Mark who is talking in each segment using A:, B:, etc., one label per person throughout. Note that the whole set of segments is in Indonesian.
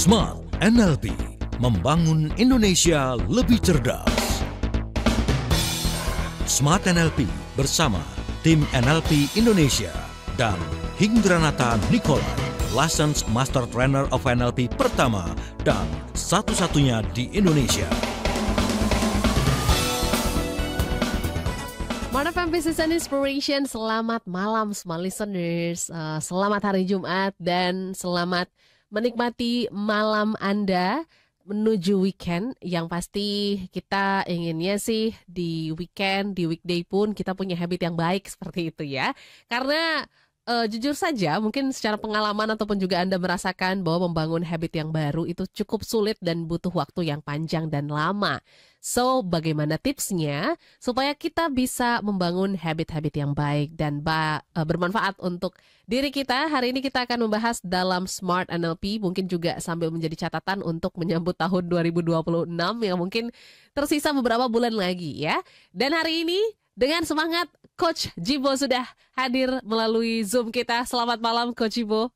A: Smart NLP, membangun Indonesia lebih cerdas. Smart NLP bersama tim NLP Indonesia dan Hinggranata Nikolai, Licensed Master Trainer of NLP pertama dan satu-satunya di Indonesia.
B: Smart FM Business and Inspiration, selamat malam semua listeners, selamat hari Jumat dan selamat menikmati malam Anda menuju weekend. Yang pasti kita inginnya sih di weekend, di weekday pun kita punya habit yang baik seperti itu ya. Karena jujur saja mungkin secara pengalaman ataupun juga Anda merasakan bahwa membangun habit yang baru itu cukup sulit dan butuh waktu yang panjang dan lama. So, bagaimana tipsnya supaya kita bisa membangun habit-habit yang baik dan bermanfaat untuk diri kita? Hari ini kita akan membahas dalam Smart NLP, mungkin juga sambil menjadi catatan untuk menyambut tahun 2026 yang mungkin tersisa beberapa bulan lagi ya. Dan hari ini dengan semangat, Coach Jibo sudah hadir melalui Zoom kita. Selamat malam, Coach Jibo.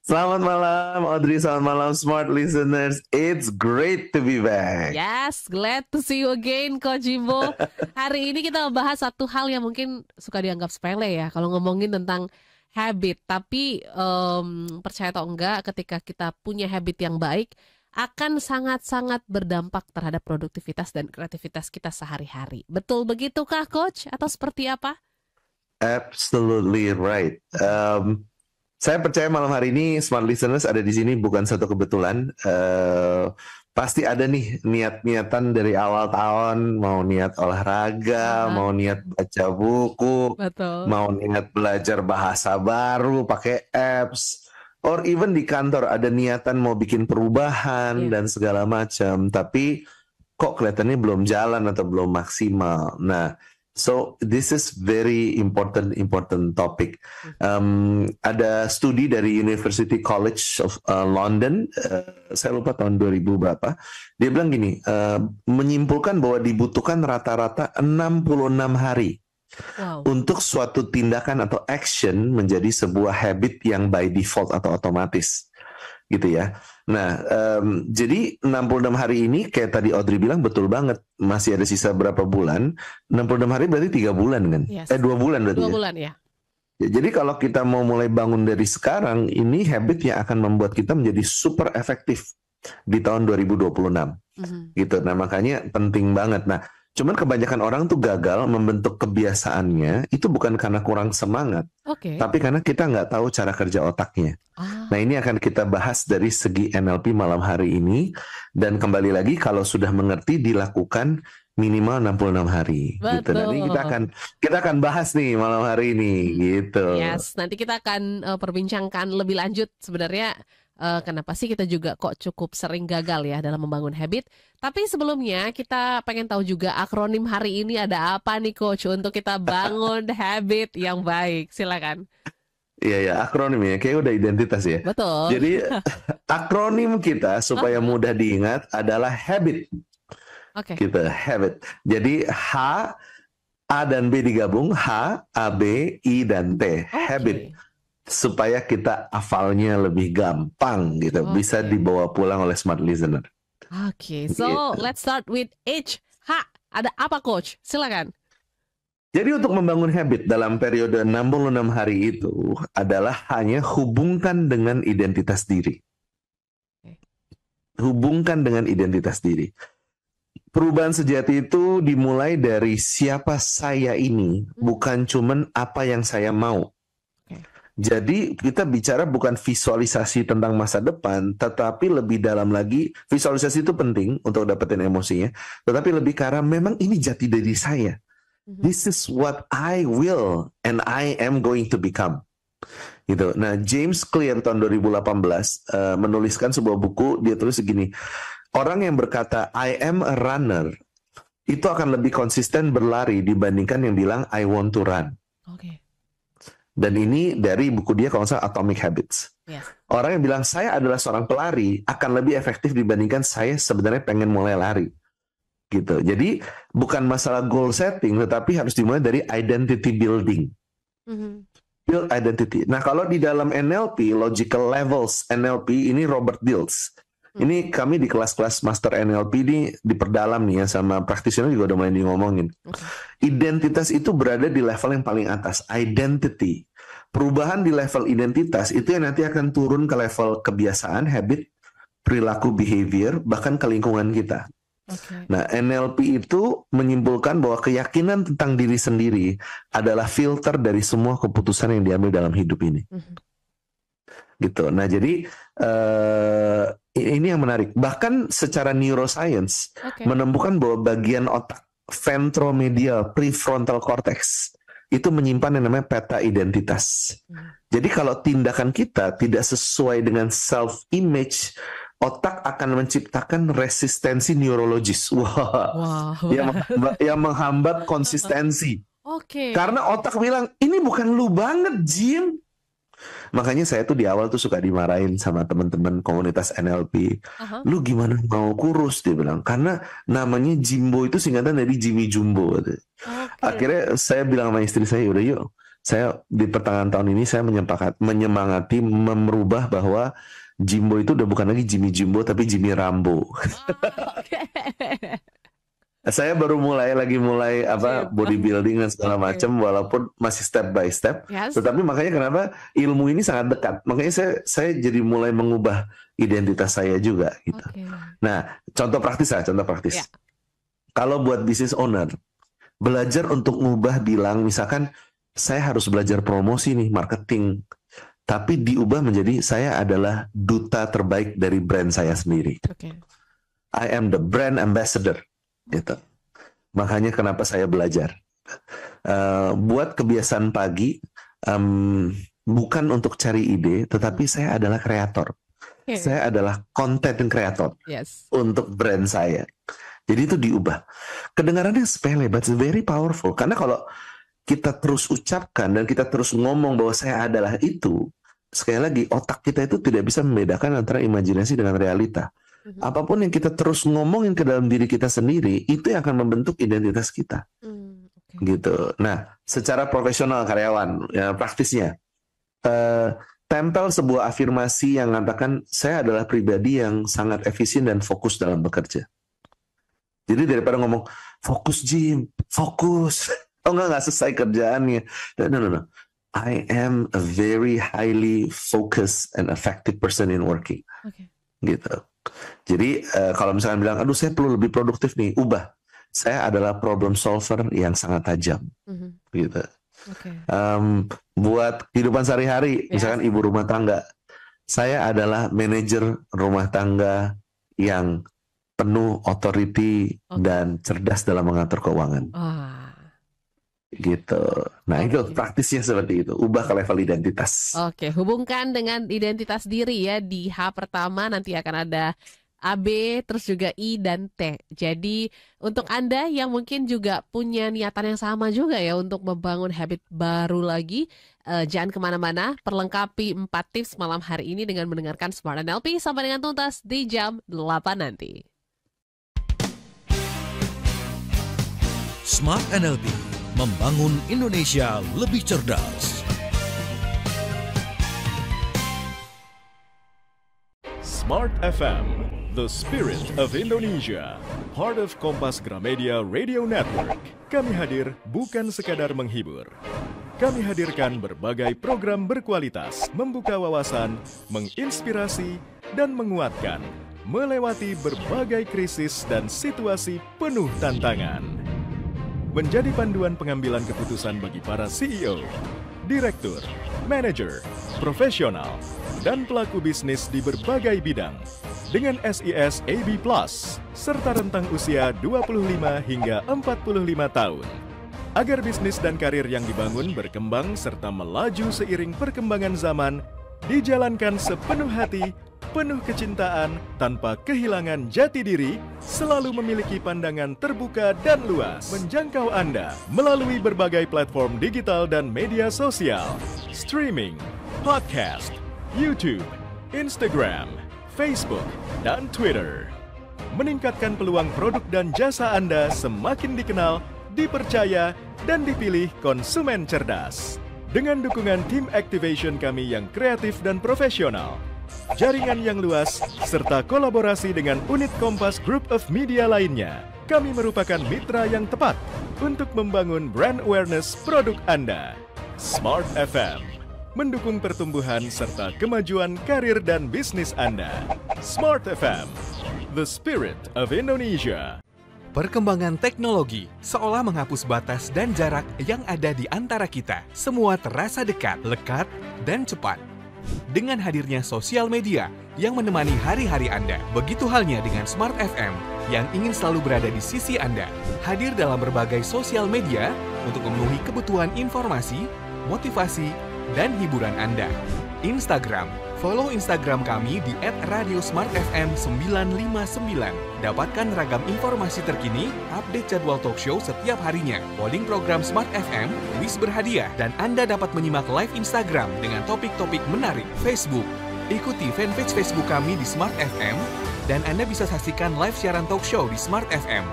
C: Selamat malam, Audrey. Selamat malam, smart listeners. It's great to be back.
B: Yes, glad to see you again, Coach Jibo. Hari ini kita membahas satu hal yang mungkin suka dianggap sepele ya, kalau ngomongin tentang habit. Tapi percaya atau enggak, ketika kita punya habit yang baik, akan sangat-sangat berdampak terhadap produktivitas dan kreativitas kita sehari-hari. Betul begitukah, Coach? Atau seperti apa?
C: Absolutely right. Saya percaya malam hari ini smart listeners ada di sini bukan satu kebetulan. Pasti ada nih niat-niatan dari awal tahun, mau niat olahraga, mau niat baca buku,
B: Betul.
C: mau niat belajar bahasa baru pakai apps, or even di kantor ada niatan mau bikin perubahan dan segala macam. Tapi kok kelihatannya belum jalan atau belum maksimal. Nah, so this is very important topic. Ada studi dari University College of London, saya lupa tahun 2000 berapa. Dia bilang gini, menyimpulkan bahwa dibutuhkan rata-rata 66 hari untuk suatu tindakan atau action menjadi sebuah habit yang by default atau otomatis, gitu ya. Nah, jadi 66 hari ini kayak tadi Audrey bilang betul banget, masih ada sisa berapa bulan. 66 hari berarti 3 bulan kan?
B: Yes.
C: 2 bulan berarti
B: 2 bulan ya.
C: Jadi kalau kita mau mulai bangun dari sekarang, ini habit yang akan membuat kita menjadi super efektif di tahun 2026. Gitu. Nah, makanya penting banget. Nah, cuman kebanyakan orang tuh gagal membentuk kebiasaannya, itu bukan karena kurang semangat, tapi karena kita nggak tahu cara kerja otaknya. Nah, ini akan kita bahas dari segi NLP malam hari ini. Dan kembali lagi, kalau sudah mengerti, dilakukan minimal 66 hari. Gitu. Nah, ini kita akan bahas nih malam hari ini. Gitu.
B: Yes, nanti kita akan perbincangkan lebih lanjut sebenarnya kenapa sih kita juga kok cukup sering gagal ya dalam membangun habit. Tapi sebelumnya kita pengen tahu juga akronim hari ini ada apa nih, Coach, untuk kita bangun habit yang baik. Silakan.
C: Iya, akronim ya, kayak udah identitas ya.
B: Betul.
C: Jadi akronim kita supaya mudah diingat adalah habit. Gitu, habit. Jadi H, A dan B digabung, H, A, B, I dan T. Habit. Supaya kita hafalnya lebih gampang gitu, bisa dibawa pulang oleh smart listener.
B: So let's start with H. H, ada apa, Coach? Silakan.
C: Jadi untuk membangun habit dalam periode 66 hari itu adalah hanya hubungkan dengan identitas diri. Hubungkan dengan identitas diri. Perubahan sejati itu dimulai dari siapa saya ini, bukan cuman apa yang saya mau. Jadi kita bicara bukan visualisasi tentang masa depan, tetapi lebih dalam lagi, visualisasi itu penting untuk dapetin emosinya, tetapi lebih karena memang ini jati diri saya. This is what I will and I am going to become. Gitu. Nah, James Clear tahun 2018 menuliskan sebuah buku, dia tulis segini, orang yang berkata I am a runner itu akan lebih konsisten berlari dibandingkan yang bilang I want to run. Dan ini dari buku dia kalau nggak salah Atomic Habits. Orang yang bilang saya adalah seorang pelari akan lebih efektif dibandingkan saya sebenarnya pengen mulai lari. Gitu. Jadi bukan masalah goal setting, tetapi harus dimulai dari identity building. build identity. Nah, kalau di dalam NLP, logical levels NLP, ini Robert Dilts. Ini kami di kelas-kelas master NLP ini diperdalam nih ya, sama practitioner juga udah mulai ngomongin. Identitas itu berada di level yang paling atas, identity. Perubahan di level identitas itu yang nanti akan turun ke level kebiasaan, habit, perilaku, behavior, bahkan ke lingkungan kita. Nah, NLP itu menyimpulkan bahwa keyakinan tentang diri sendiri adalah filter dari semua keputusan yang diambil dalam hidup ini. Gitu. Nah, jadi ini yang menarik. Bahkan secara neuroscience menemukan bahwa bagian otak ventromedial prefrontal cortex itu menyimpan yang namanya peta identitas. Jadi kalau tindakan kita tidak sesuai dengan self image, otak akan menciptakan resistensi neurologis. Yang menghambat konsistensi. Karena otak bilang, ini bukan lu banget, Jim. Makanya saya tuh di awal tuh suka dimarahin sama teman-teman komunitas NLP. Lu gimana mau kurus, dia bilang. Karena namanya Jimbo itu singkatan dari Jimmy Jumbo. Akhirnya saya bilang sama istri saya, udah yuk. Saya di pertengahan tahun ini saya menyemangati merubah bahwa Jimbo itu udah bukan lagi Jimmy Jumbo tapi Jimmy Rambo. Saya baru mulai bodybuilding dan segala macam, walaupun masih step by step. Tetapi makanya kenapa ilmu ini sangat dekat. Makanya saya jadi mulai mengubah identitas saya juga gitu. Nah, contoh praktis. Kalau buat business owner, belajar untuk ngubah bilang misalkan saya harus belajar promosi nih, marketing. Tapi diubah menjadi saya adalah duta terbaik dari brand saya sendiri. I am the brand ambassador. Gitu. Makanya kenapa saya belajar. Buat kebiasaan pagi, bukan untuk cari ide, tetapi saya adalah kreator. Saya adalah content creator untuk brand saya. Jadi itu diubah. Kedengarannya sepele, but it's very powerful. Karena kalau kita terus ucapkan dan kita terus ngomong bahwa saya adalah itu, sekali lagi, otak kita itu tidak bisa membedakan antara imajinasi dengan realita. Apapun yang kita terus ngomongin ke dalam diri kita sendiri, itu yang akan membentuk identitas kita. Gitu. Nah, secara profesional karyawan, ya, praktisnya, tempel sebuah afirmasi yang mengatakan, saya adalah pribadi yang sangat efisien dan fokus dalam bekerja. Jadi daripada ngomong, fokus Jim, fokus. Oh nggak selesai kerjaannya. No. I am a very highly focused and effective person in working. Gitu. Jadi kalau misalkan bilang, aduh saya perlu lebih produktif nih, ubah. Saya adalah problem solver yang sangat tajam. Gitu. Buat kehidupan sehari-hari, misalkan ibu rumah tangga, saya adalah manajer rumah tangga yang penuh authority dan cerdas dalam mengatur keuangan. Gitu. Nah itu praktisnya seperti itu. Ubah ke level identitas.
B: Hubungkan dengan identitas diri ya. Di H pertama nanti akan ada A, B, terus juga I dan T. Jadi untuk Anda yang mungkin juga punya niatan yang sama juga ya untuk membangun habit baru lagi, jangan kemana-mana. Perlengkapi 4 tips malam hari ini dengan mendengarkan Smart NLP sampai dengan tuntas di jam 8 nanti.
A: Smart NLP, membangun Indonesia lebih cerdas.
D: Smart FM, the spirit of Indonesia, part of Kompas Gramedia Radio Network. Kami hadir bukan sekadar menghibur. Kami hadirkan berbagai program berkualitas, membuka wawasan, menginspirasi, dan menguatkan, melewati berbagai krisis dan situasi penuh tantangan. Menjadi panduan pengambilan keputusan bagi para CEO, direktur, manajer, profesional, dan pelaku bisnis di berbagai bidang dengan SIS AB+, serta rentang usia 25 hingga 45 tahun. Agar bisnis dan karir yang dibangun berkembang serta melaju seiring perkembangan zaman, dijalankan sepenuh hati, penuh kecintaan, tanpa kehilangan jati diri, selalu memiliki pandangan terbuka dan luas, menjangkau Anda melalui berbagai platform digital dan media sosial, streaming, podcast, YouTube, Instagram, Facebook, dan Twitter. Meningkatkan peluang produk dan jasa Anda semakin dikenal, dipercaya, dan dipilih konsumen cerdas. Dengan dukungan tim activation kami yang kreatif dan profesional, jaringan yang luas, serta kolaborasi dengan unit Kompas Group of Media lainnya, kami merupakan mitra yang tepat untuk membangun brand awareness produk Anda. Smart FM, mendukung pertumbuhan serta kemajuan karir dan bisnis Anda. Smart FM, the spirit of Indonesia.
E: Perkembangan teknologi seolah menghapus batas dan jarak yang ada di antara kita. Semua terasa dekat, lekat, dan cepat. Dengan hadirnya sosial media yang menemani hari-hari Anda. Begitu halnya dengan Smart FM yang ingin selalu berada di sisi Anda. Hadir dalam berbagai sosial media untuk memenuhi kebutuhan informasi, motivasi, dan hiburan Anda. Instagram, follow Instagram kami di @radiosmartfm959. Dapatkan ragam informasi terkini, update jadwal talk show setiap harinya, polling program Smart FM, kuis berhadiah, dan Anda dapat menyimak live Instagram dengan topik-topik menarik. Facebook, ikuti fanpage Facebook kami di Smart FM, dan Anda bisa saksikan live siaran talk show di Smart FM,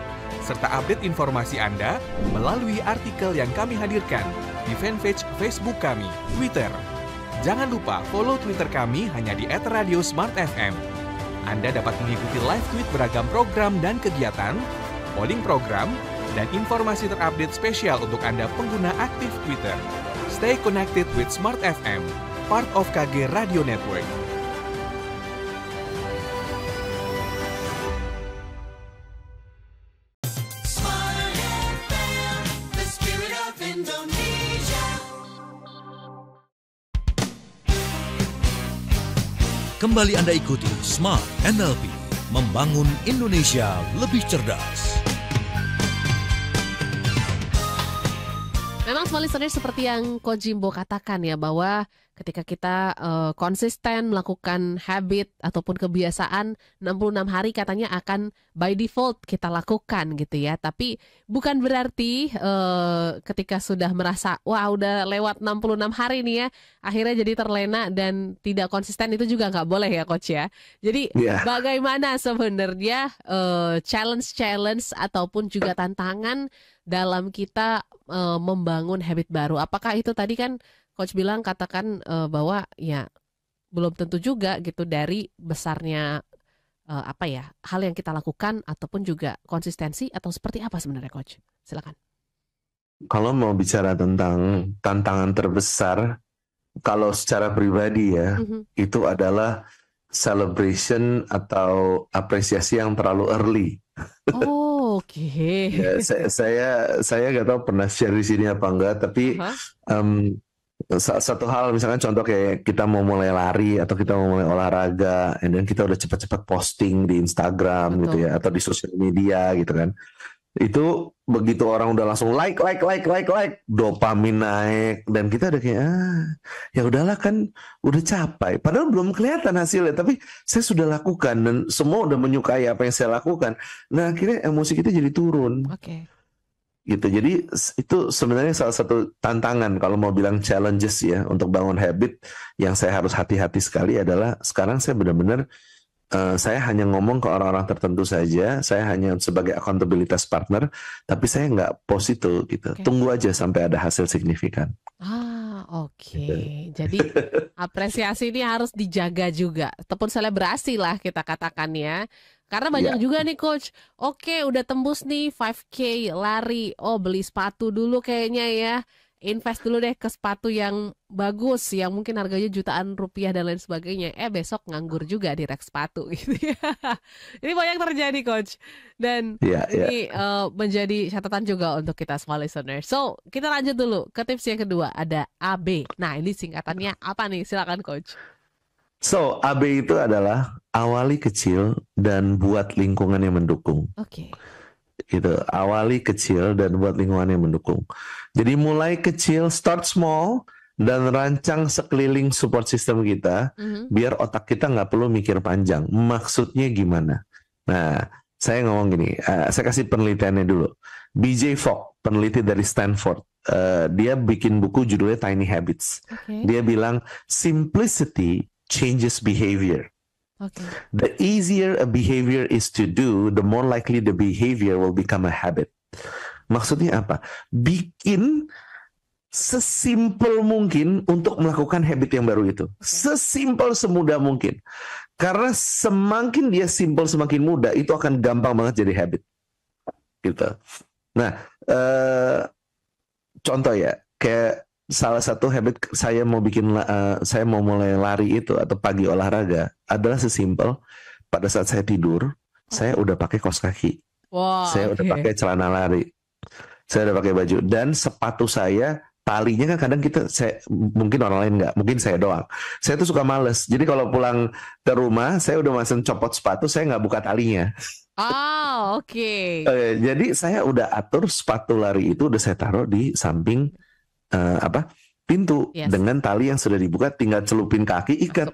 E: serta update informasi Anda melalui artikel yang kami hadirkan di fanpage Facebook kami. Twitter, jangan lupa follow Twitter kami hanya di @radiosmartfm. Anda dapat mengikuti live tweet beragam program dan kegiatan, polling program, dan informasi terupdate spesial untuk Anda pengguna aktif Twitter. Stay connected with Smart FM, part of KG Radio Network.
A: Kembali Anda ikuti Smart NLP, membangun Indonesia lebih cerdas.
B: Memang semua listeners seperti yang Coach Jimbo katakan ya, bahwa ketika kita konsisten melakukan habit ataupun kebiasaan 66 hari katanya akan by default kita lakukan gitu ya. Tapi bukan berarti ketika sudah merasa wah udah lewat 66 hari nih ya, akhirnya jadi terlena dan tidak konsisten, itu juga nggak boleh ya Coach ya. Jadi bagaimana sebenarnya challenge ataupun juga tantangan dalam kita membangun habit baru? Apakah itu tadi kan Coach bilang katakan bahwa ya belum tentu juga gitu dari besarnya hal yang kita lakukan ataupun juga konsistensi, atau seperti apa sebenarnya Coach? Silakan.
C: Kalau mau bicara tentang tantangan terbesar, kalau secara pribadi ya, itu adalah celebration atau apresiasi yang terlalu early.
B: Oh, oke.
C: Ya, saya nggak tahu pernah share di sini apa enggak, tapi satu hal misalkan contoh kayak kita mau mulai lari atau kita mau mulai olahraga, dan kita udah cepat-cepat posting di Instagram gitu ya, atau di sosial media gitu kan. Itu begitu orang udah langsung like, dopamin naik, dan kita udah kayak ya udahlah kan udah capai, padahal belum kelihatan hasilnya, tapi saya sudah lakukan dan semua udah menyukai apa yang saya lakukan. Nah akhirnya emosi kita jadi turun. Gitu. Jadi itu sebenarnya salah satu tantangan kalau mau bilang challenges ya untuk bangun habit yang saya harus hati-hati sekali adalah sekarang saya benar-benar saya hanya ngomong ke orang-orang tertentu saja, saya hanya sebagai accountability partner, tapi saya nggak post itu gitu. Tunggu aja sampai ada hasil signifikan.
B: Oke. Jadi apresiasi ini harus dijaga juga, ataupun selebrasi lah kita katakan ya. Karena banyak juga nih Coach, oke udah tembus nih 5K lari, beli sepatu dulu kayaknya ya. Invest dulu deh ke sepatu yang bagus, yang mungkin harganya jutaan rupiah dan lain sebagainya. Besok nganggur juga di rek sepatu gitu ya. Ini banyak terjadi Coach. Dan ini menjadi catatan juga untuk kita semua listener. So, kita lanjut dulu ke tips yang kedua, ada AB. Nah, ini singkatannya apa nih? Silakan Coach.
C: So, AB itu adalah awali kecil dan buat lingkungan yang mendukung. Gitu, awali kecil dan buat lingkungan yang mendukung. Jadi mulai kecil, start small, dan rancang sekeliling support system kita, biar otak kita nggak perlu mikir panjang. Maksudnya gimana? Nah, saya ngomong gini, saya kasih penelitiannya dulu. B.J. Fogg, peneliti dari Stanford, dia bikin buku judulnya Tiny Habits. Dia bilang, simplicity changes behavior. The easier a behavior is to do, the more likely the behavior will become a habit. Maksudnya apa? Bikin sesimpel mungkin untuk melakukan habit yang baru itu. Sesimpel, semudah mungkin. Karena semakin dia simpel, semakin mudah, itu akan gampang banget jadi habit. Gitu. Nah, contoh ya, kayak salah satu habit saya mau saya mau mulai lari itu atau pagi olahraga adalah sesimpel pada saat saya tidur, saya udah pakai kaos kaki. Saya udah pakai celana lari. Saya udah pakai baju dan sepatu saya talinya kan kadang mungkin orang lain nggak, mungkin saya doang. Saya tuh suka males. Jadi kalau pulang ke rumah, saya udah masang copot sepatu, saya nggak buka talinya.
B: Oke.
C: Jadi saya udah atur sepatu lari itu udah saya taruh di samping pintu dengan tali yang sudah dibuka, tinggal celupin kaki, ikat.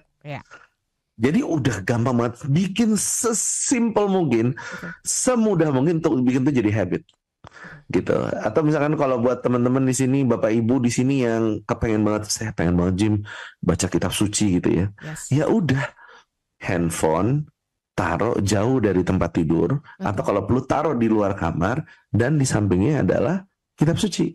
C: Jadi udah gampang banget, bikin sesimpel mungkin, semudah mungkin untuk bikin itu jadi habit. Gitu. Atau misalkan kalau buat teman-teman di sini, Bapak Ibu di sini yang kepengen banget, saya pengen banget gym, baca kitab suci gitu ya. Ya udah, handphone taruh jauh dari tempat tidur, atau kalau perlu taruh di luar kamar dan di sampingnya adalah kitab suci.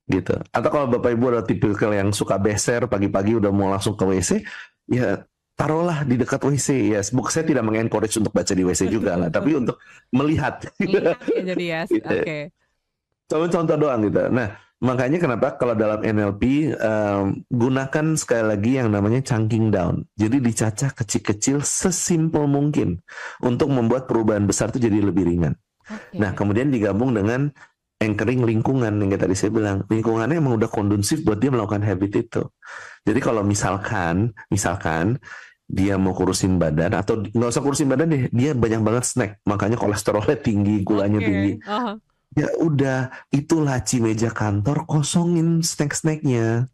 C: Gitu. Atau kalau Bapak Ibu ada tipikal yang suka beser pagi-pagi udah mau langsung ke WC, ya taruhlah di dekat WC. Ya, saya tidak mengencourage untuk baca di WC juga lah, tapi untuk melihat.
B: Jadi oke.
C: Contoh doang gitu. Nah, makanya kenapa kalau dalam NLP gunakan sekali lagi yang namanya chunking down. Jadi dicacah kecil-kecil sesimpel mungkin untuk membuat perubahan besar itu jadi lebih ringan. Nah, kemudian digabung dengan anchoring lingkungan yang tadi saya bilang. Lingkungannya emang udah kondusif buat dia melakukan habit itu. Jadi kalau misalkan dia mau kurusin badan, atau nggak usah kurusin badan deh, dia banyak banget snack, makanya kolesterolnya tinggi, gulanya tinggi. Ya udah, itu laci meja kantor, kosongin snack-snacknya,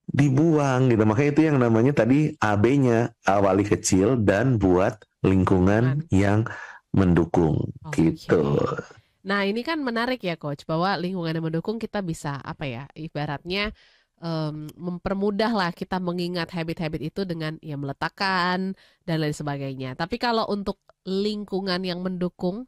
C: dibuang gitu. Makanya itu yang namanya tadi AB-nya, awali kecil dan buat lingkungan yang mendukung gitu.
B: Nah ini kan menarik ya Coach, bahwa lingkungan yang mendukung kita bisa ibaratnya mempermudah lah kita mengingat habit-habit itu dengan meletakkan dan lain sebagainya. Tapi kalau untuk lingkungan yang mendukung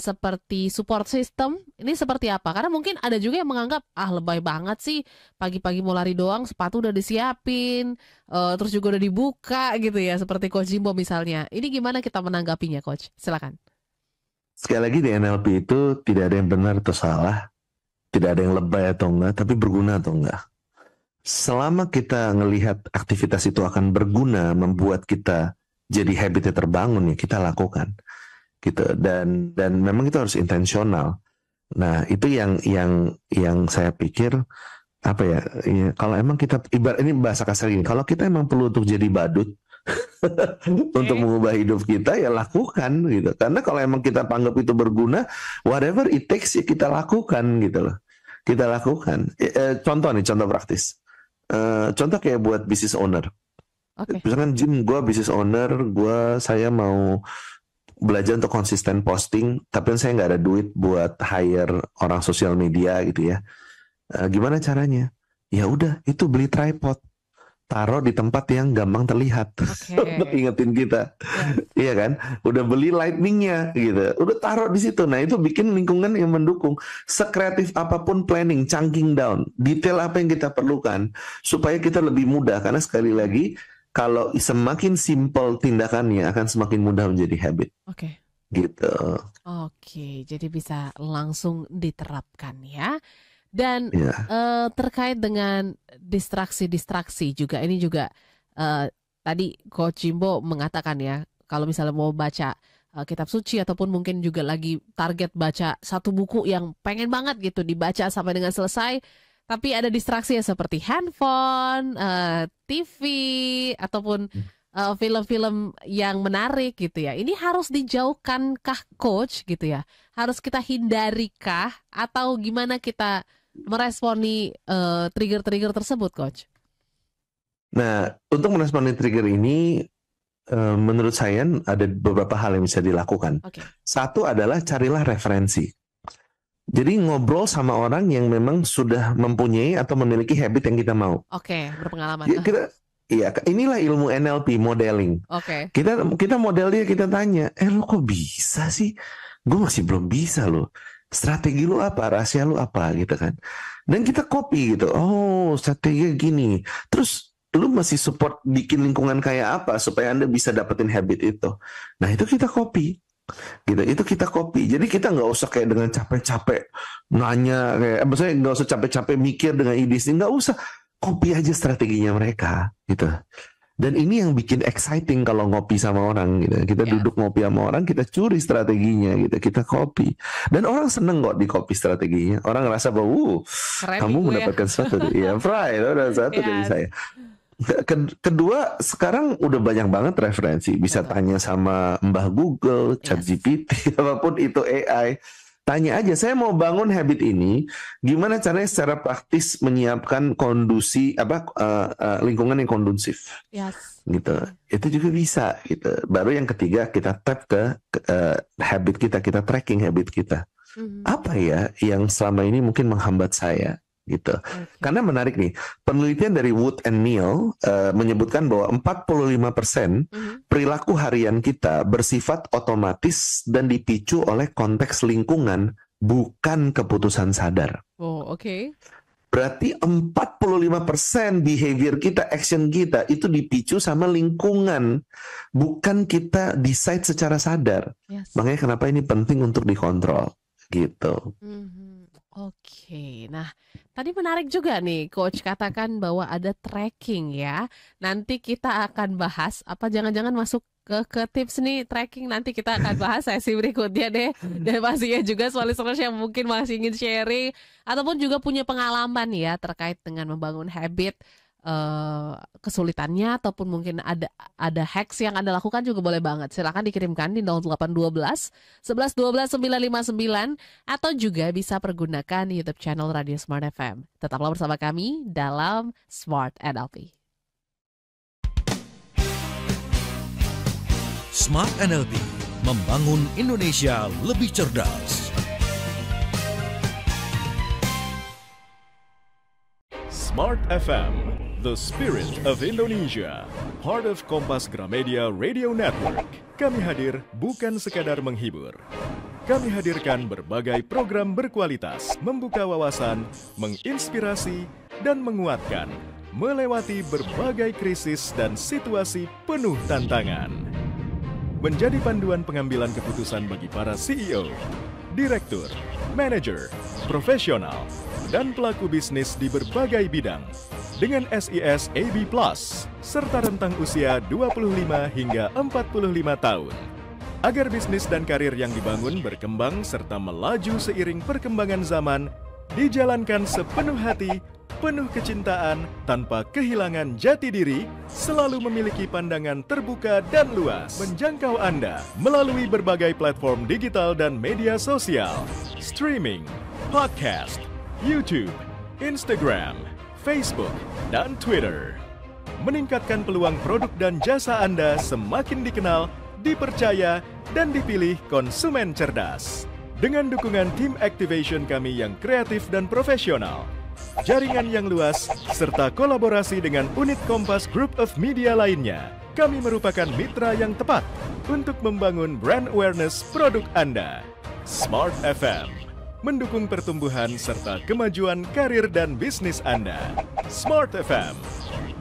B: seperti support system, ini seperti apa? Karena mungkin ada juga yang menganggap lebay banget sih, pagi-pagi mau lari doang sepatu udah disiapin, terus juga udah dibuka gitu ya, seperti Coach Jimbo misalnya. Ini gimana kita menanggapinya Coach? Silakan.
C: Sekali lagi di NLP itu tidak ada yang benar atau salah, tidak ada yang lebay atau enggak, tapi berguna atau enggak. Selama kita ngelihat aktivitas itu akan berguna, membuat kita jadi habitnya terbangun, ya kita lakukan. Gitu. Dan memang itu harus intensional. Nah, itu yang saya pikir kalau emang kita ibarat ini bahasa kasar gini, kalau kita emang perlu untuk jadi badut untuk mengubah hidup kita, ya lakukan gitu. Karena kalau emang kita anggap itu berguna, whatever it takes ya kita lakukan gitu loh. Kita lakukan. Contoh praktis. Contoh kayak buat business owner. Misalkan Jim, gue business owner, saya mau belajar untuk konsisten posting, tapi saya nggak ada duit buat hire orang sosial media gitu ya. Gimana caranya? Ya udah, itu beli tripod, taruh di tempat yang gampang terlihat untuk ingetin kita. Iya kan? Udah beli lightningnya gitu, udah taruh di situ. Nah itu bikin lingkungan yang mendukung. Sekreatif apapun planning, chunking down, detail apa yang kita perlukan supaya kita lebih mudah. Karena sekali lagi, kalau semakin simpel tindakannya akan semakin mudah menjadi habit. Gitu.
B: Jadi bisa langsung diterapkan ya. Dan terkait dengan distraksi juga, ini juga tadi Coach Jimbo mengatakan ya, kalau misalnya mau baca kitab suci ataupun mungkin juga lagi target baca satu buku yang pengen banget gitu dibaca sampai dengan selesai, tapi ada distraksi ya seperti handphone, TV, ataupun film-film yang menarik gitu ya. Ini harus dijauhkankah Coach gitu ya? Harus kita hindarikah atau gimana kita meresponi trigger-trigger tersebut Coach?
C: Nah, untuk meresponi trigger ini menurut saya ada beberapa hal yang bisa dilakukan. Satu adalah carilah referensi. Jadi ngobrol sama orang yang memang sudah mempunyai atau memiliki habit yang kita mau.
B: Berpengalaman.
C: Inilah ilmu NLP, modeling. Kita model dia, kita tanya, lo kok bisa sih? Gue masih belum bisa loh. Strategi lu apa? Rahasia lu apa gitu kan? Dan kita copy gitu. Oh, strategi gini. Terus lu masih support bikin lingkungan kayak apa supaya Anda bisa dapetin habit itu. Nah, itu kita copy. Gitu, itu kita copy. Jadi kita nggak usah kayak dengan capek-capek nanya kayak, maksudnya nggak usah capek-capek mikir dengan ide sendiri, nggak usah, copy aja strateginya mereka gitu. Dan ini yang bikin exciting kalau ngopi sama orang gitu. Kita duduk ngopi sama orang, kita curi strateginya gitu, kita copy. Dan orang seneng kok di copy strateginya. Orang ngerasa bahwa kamu mendapatkan sesuatu. Iya, pride, udah satu dari saya. Kedua, sekarang udah banyak banget referensi. Bisa tanya sama Mbah Google, ChatGPT, apapun itu AI. Tanya aja, saya mau bangun habit ini, gimana caranya secara praktis menyiapkan lingkungan yang kondusif, gitu. Itu juga bisa, gitu. Baru yang ketiga kita tap ke habit kita tracking habit kita. Apa ya yang selama ini mungkin menghambat saya? Gitu. Karena menarik nih, penelitian dari Wood and Neal menyebutkan bahwa 45% perilaku harian kita bersifat otomatis dan dipicu oleh konteks lingkungan, bukan keputusan sadar.
B: Oh, oke.
C: Berarti 45% behavior kita, action kita itu dipicu sama lingkungan, bukan kita decide secara sadar. Makanya kenapa ini penting untuk dikontrol, gitu.
B: Oke, nah tadi menarik juga nih Coach katakan bahwa ada tracking ya. Nanti kita akan bahas, apa jangan-jangan masuk ke tips nih tracking, nanti kita akan bahas sesi berikutnya deh. Dan pastinya juga listeners yang mungkin masih ingin sharing ataupun juga punya pengalaman ya terkait dengan membangun habit, kesulitannya ataupun mungkin ada hacks yang Anda lakukan juga boleh banget. Silakan dikirimkan di 0812 11 12 959 atau juga bisa pergunakan YouTube channel Radio Smart FM. Tetaplah bersama kami dalam Smart NLP.
A: Smart NLP, membangun Indonesia lebih cerdas.
D: Smart FM, the spirit of Indonesia, part of Kompas Gramedia Radio Network. Kami hadir bukan sekadar menghibur. Kami hadirkan berbagai program berkualitas, membuka wawasan, menginspirasi, dan menguatkan, melewati berbagai krisis dan situasi penuh tantangan. Menjadi panduan pengambilan keputusan bagi para CEO, direktur, manajer, profesional, dan pelaku bisnis di berbagai bidang dengan SIS AB+, serta rentang usia 25 hingga 45 tahun. Agar bisnis dan karir yang dibangun berkembang serta melaju seiring perkembangan zaman, dijalankan sepenuh hati, penuh kecintaan, tanpa kehilangan jati diri, selalu memiliki pandangan terbuka dan luas, menjangkau Anda melalui berbagai platform digital dan media sosial, streaming, podcast, YouTube, Instagram, Facebook, dan Twitter. Meningkatkan peluang produk dan jasa Anda semakin dikenal, dipercaya, dan dipilih konsumen cerdas. Dengan dukungan tim activation kami yang kreatif dan profesional, jaringan yang luas, serta kolaborasi dengan unit Kompas Group of Media lainnya, kami merupakan mitra yang tepat untuk membangun brand awareness produk Anda. Smart FM, mendukung pertumbuhan serta kemajuan karir dan bisnis Anda. Smart FM,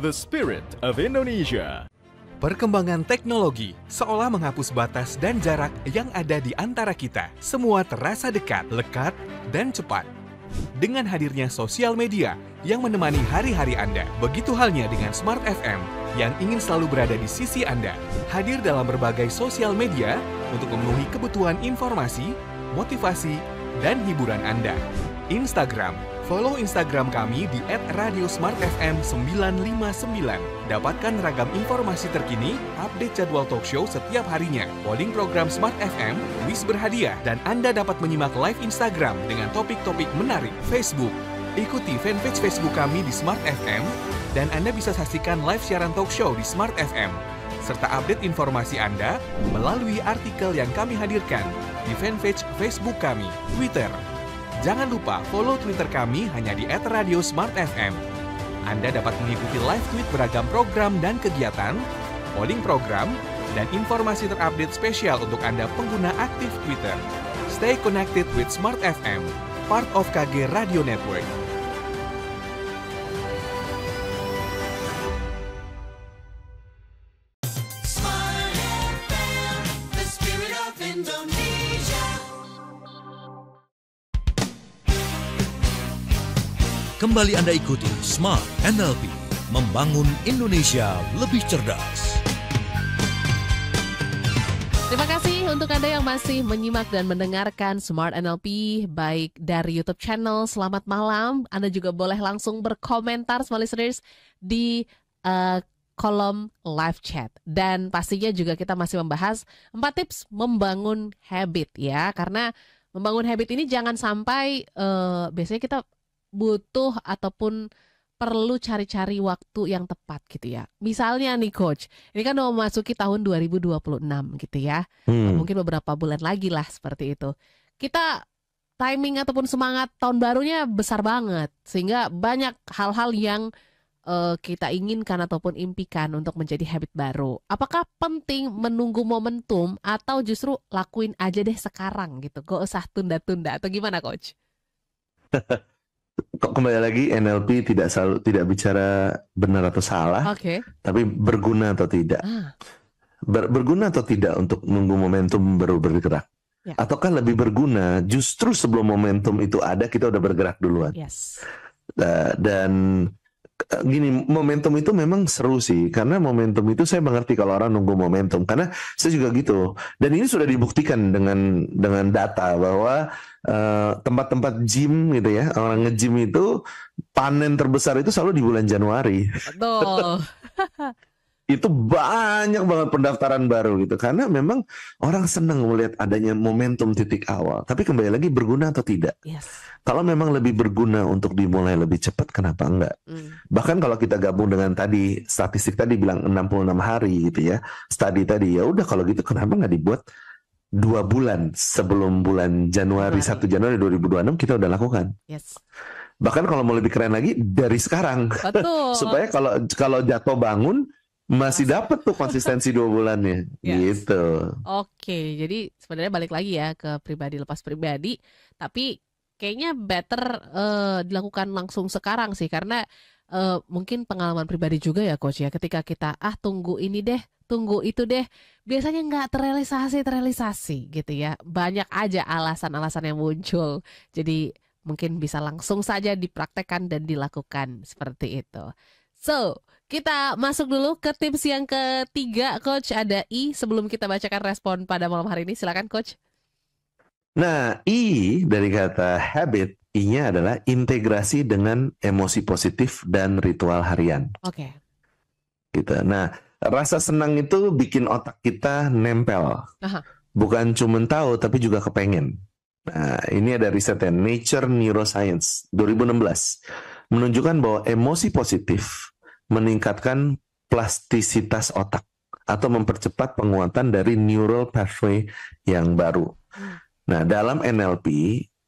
D: the spirit of Indonesia.
E: Perkembangan teknologi seolah menghapus batas dan jarak yang ada di antara kita. Semua terasa dekat, lekat, dan cepat. Dengan hadirnya sosial media yang menemani hari-hari Anda, begitu halnya dengan Smart FM yang ingin selalu berada di sisi Anda. Hadir dalam berbagai sosial media untuk memenuhi kebutuhan informasi, motivasi, dan hiburan Anda. Instagram, follow Instagram kami di @radiosmartfm959. Dapatkan ragam informasi terkini, update jadwal talk show setiap harinya, polling program Smart FM, kuis berhadiah, dan Anda dapat menyimak live Instagram dengan topik-topik menarik. Facebook, ikuti fanpage Facebook kami di Smart FM, dan Anda bisa saksikan live siaran talk show di Smart FM, serta update informasi Anda melalui artikel yang kami hadirkan di fanpage Facebook kami. Twitter, jangan lupa follow Twitter kami hanya di @radiosmartfm. Anda dapat mengikuti live tweet beragam program dan kegiatan, polling program, dan informasi terupdate spesial untuk Anda pengguna aktif Twitter. Stay connected with Smart FM, part of KG Radio Network.
A: Kembali Anda ikuti Smart NLP, membangun Indonesia lebih cerdas.
B: Terima kasih untuk Anda yang masih menyimak dan mendengarkan Smart NLP baik dari YouTube channel. Selamat malam. Anda juga boleh langsung berkomentar, smart listeners, di kolom live chat. Dan pastinya juga kita masih membahas 4 tips membangun habit ya. Karena membangun habit ini jangan sampai biasanya kita butuh ataupun perlu cari-cari waktu yang tepat gitu ya. Misalnya nih Coach, ini kan udah memasuki tahun 2026 gitu ya. Mungkin beberapa bulan lagi lah seperti itu. Kita timing ataupun semangat tahun barunya besar banget. Sehingga banyak hal-hal yang kita inginkan ataupun impikan untuk menjadi habit baru. Apakah penting menunggu momentum atau justru lakuin aja deh sekarang gitu? Gak usah tunda-tunda atau gimana Coach?
C: Kembali lagi, NLP tidak bicara benar atau salah, tapi berguna atau tidak. Berguna atau tidak untuk menunggu momentum baru bergerak. Ataukah lebih berguna justru sebelum momentum itu ada kita udah bergerak duluan. Dan gini, momentum itu memang seru sih, karena momentum itu saya mengerti kalau orang nunggu momentum, karena saya juga gitu. Dan ini sudah dibuktikan dengan data bahwa tempat-tempat gym gitu ya, orang nge-gym itu panen terbesar itu selalu di bulan Januari.
B: Betul.
C: Itu banyak banget pendaftaran baru gitu, karena memang orang senang melihat adanya momentum titik awal. Tapi kembali lagi, berguna atau tidak? Kalau memang lebih berguna untuk dimulai lebih cepat, kenapa enggak? Bahkan kalau kita gabung dengan tadi statistik tadi bilang 66 hari gitu ya, study tadi, ya udah kalau gitu kenapa nggak dibuat 2 bulan sebelum bulan Januari 1 Januari 2026 kita udah lakukan. Bahkan kalau mau lebih keren lagi, dari sekarang. Supaya kalau jatuh bangun masih dapat tuh konsistensi 2 bulannya gitu.
B: Oke, jadi sebenarnya balik lagi ya ke pribadi lepas pribadi, tapi kayaknya better dilakukan langsung sekarang sih, karena mungkin pengalaman pribadi juga ya Coach ya, ketika kita tunggu ini deh, tunggu itu deh, biasanya nggak terrealisasi gitu ya, banyak aja alasan-alasan yang muncul. Jadi mungkin bisa langsung saja dipraktekkan dan dilakukan seperti itu. So, kita masuk dulu ke tips yang ketiga, Coach. Ada I sebelum kita bacakan respon pada malam hari ini. Silakan, Coach.
C: Nah, I dari kata habit, I-nya adalah integrasi dengan emosi positif dan ritual harian. Gitu. Nah, rasa senang itu bikin otak kita nempel. Bukan cuma tahu, tapi juga kepengen. Nah, ini ada risetnya Nature Neuroscience 2016. Menunjukkan bahwa emosi positif meningkatkan plastisitas otak atau mempercepat penguatan dari neural pathway yang baru. Nah, dalam NLP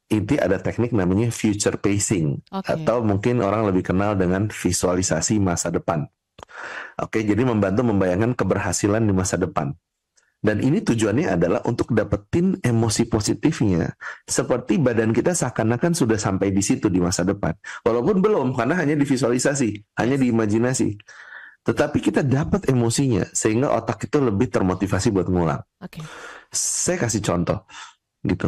C: itu ada teknik namanya future pacing, atau mungkin orang lebih kenal dengan visualisasi masa depan. Jadi membantu membayangkan keberhasilan di masa depan. Dan ini tujuannya adalah untuk dapetin emosi positifnya. Seperti badan kita seakan-akan sudah sampai di situ di masa depan. Walaupun belum, karena hanya divisualisasi, hanya diimajinasi. Tetapi kita dapat emosinya, sehingga otak itu lebih termotivasi buat ngulang. Saya kasih contoh. Gitu.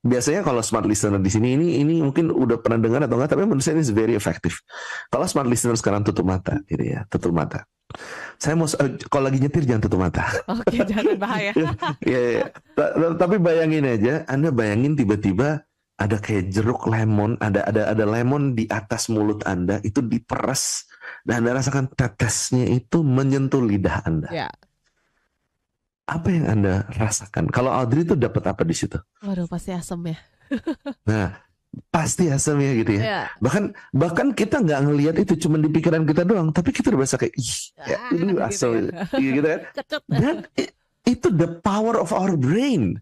C: Biasanya kalau smart listener di sini, ini mungkin udah pernah dengar atau enggak, tapi menurut saya ini very effective. Kalau smart listener sekarang tutup mata, gitu ya, tutup mata. Saya mau kalau lagi nyetir jangan tutup mata.
B: Jangan, bahaya.
C: Tapi bayangin aja, Anda bayangin tiba-tiba ada kayak jeruk lemon, ada lemon di atas mulut Anda, itu diperes dan Anda rasakan tetesnya itu menyentuh lidah Anda. Apa yang Anda rasakan? Kalau Audrey itu dapat apa di situ?
B: Waduh, pasti asam ya.
C: Nah, pasti asam ya gitu ya. Bahkan kita nggak ngelihat itu, cuma di pikiran kita doang, tapi kita udah berasa kayak ini asam gitu kan. Dan itu the power of our brain.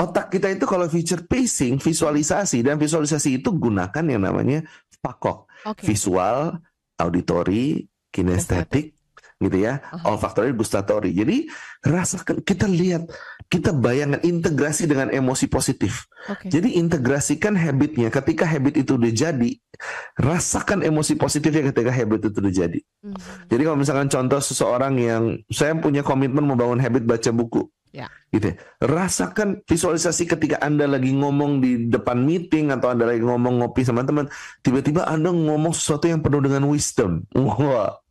C: Otak kita itu kalau future pacing, visualisasi, dan visualisasi itu gunakan yang namanya FACOK. Visual, auditory, kinestetik, gitu ya, olfactory, gustatory. Jadi rasakan, kita lihat, kita bayangkan integrasi dengan emosi positif. Jadi integrasikan habitnya. Ketika habit itu udah jadi, rasakan emosi positifnya ketika habit itu udah jadi. Jadi kalau misalkan contoh seseorang yang saya punya komitmen membangun habit baca buku, gitu ya. Rasakan, visualisasi ketika Anda lagi ngomong di depan meeting atau Anda lagi ngomong ngopi sama teman, tiba-tiba Anda ngomong sesuatu yang penuh dengan wisdom. Wah.